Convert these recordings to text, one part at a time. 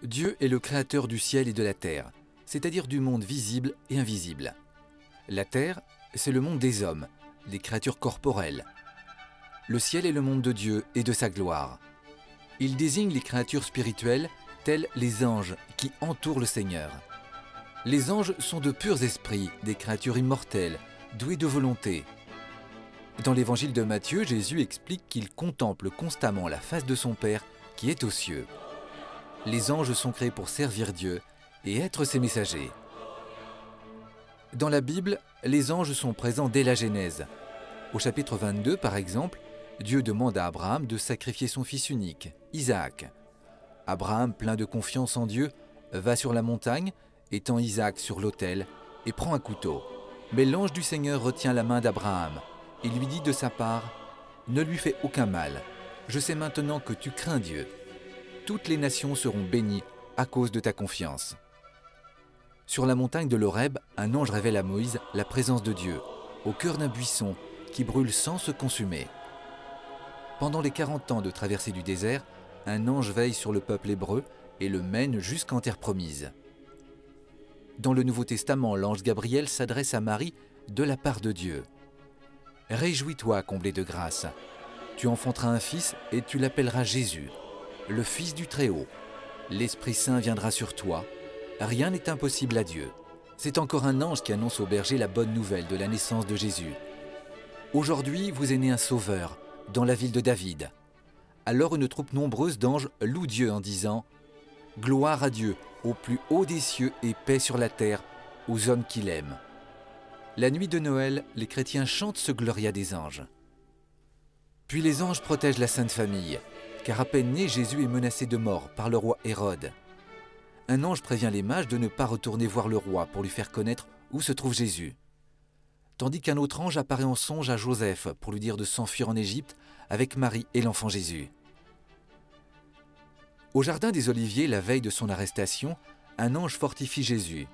Dieu est le créateur du ciel et de la terre, c'est-à-dire du monde visible et invisible. La terre, c'est le monde des hommes, des créatures corporelles. Le ciel est le monde de Dieu et de sa gloire. Il désigne les créatures spirituelles, telles les anges qui entourent le Seigneur. Les anges sont de purs esprits, des créatures immortelles, douées de volonté. Dans l'évangile de Matthieu, Jésus explique qu'il contemple constamment la face de son Père qui est aux cieux. Les anges sont créés pour servir Dieu et être ses messagers. Dans la Bible, les anges sont présents dès la Genèse. Au chapitre 22, par exemple, Dieu demande à Abraham de sacrifier son fils unique, Isaac. Abraham, plein de confiance en Dieu, va sur la montagne, étend Isaac sur l'autel et prend un couteau. Mais l'ange du Seigneur retient la main d'Abraham et lui dit de sa part « Ne lui fais aucun mal, je sais maintenant que tu crains Dieu. Toutes les nations seront bénies à cause de ta confiance. » Sur la montagne de l'Horeb, un ange révèle à Moïse la présence de Dieu, au cœur d'un buisson qui brûle sans se consumer. Pendant les 40 ans de traversée du désert, un ange veille sur le peuple hébreu et le mène jusqu'en terre promise. Dans le Nouveau Testament, l'ange Gabriel s'adresse à Marie de la part de Dieu. « Réjouis-toi, comblée de grâce. Tu enfanteras un fils et tu l'appelleras Jésus, le Fils du Très-Haut. L'Esprit Saint viendra sur toi. Rien n'est impossible à Dieu. » C'est encore un ange qui annonce aux bergers la bonne nouvelle de la naissance de Jésus. « Aujourd'hui, vous est né un sauveur, dans la ville de David. » Alors une troupe nombreuse d'anges loue Dieu en disant « Gloire à Dieu, au plus haut des cieux et paix sur la terre, aux hommes qu'il aime. » La nuit de Noël, les chrétiens chantent ce Gloria des anges. Puis les anges protègent la Sainte Famille, car à peine né, Jésus est menacé de mort par le roi Hérode. Un ange prévient les mages de ne pas retourner voir le roi pour lui faire connaître où se trouve Jésus. Tandis qu'un autre ange apparaît en songe à Joseph pour lui dire de s'enfuir en Égypte avec Marie et l'enfant Jésus. Au jardin des Oliviers, la veille de son arrestation, un ange fortifie Jésus.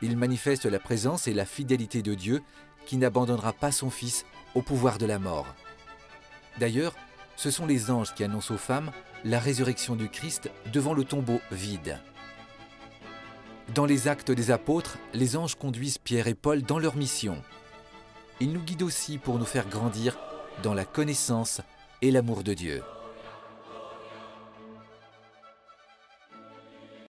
Il manifeste la présence et la fidélité de Dieu qui n'abandonnera pas son Fils au pouvoir de la mort. D'ailleurs, ce sont les anges qui annoncent aux femmes la résurrection du Christ devant le tombeau vide. Dans les Actes des Apôtres, les anges conduisent Pierre et Paul dans leur mission. Ils nous guident aussi pour nous faire grandir dans la connaissance et l'amour de Dieu.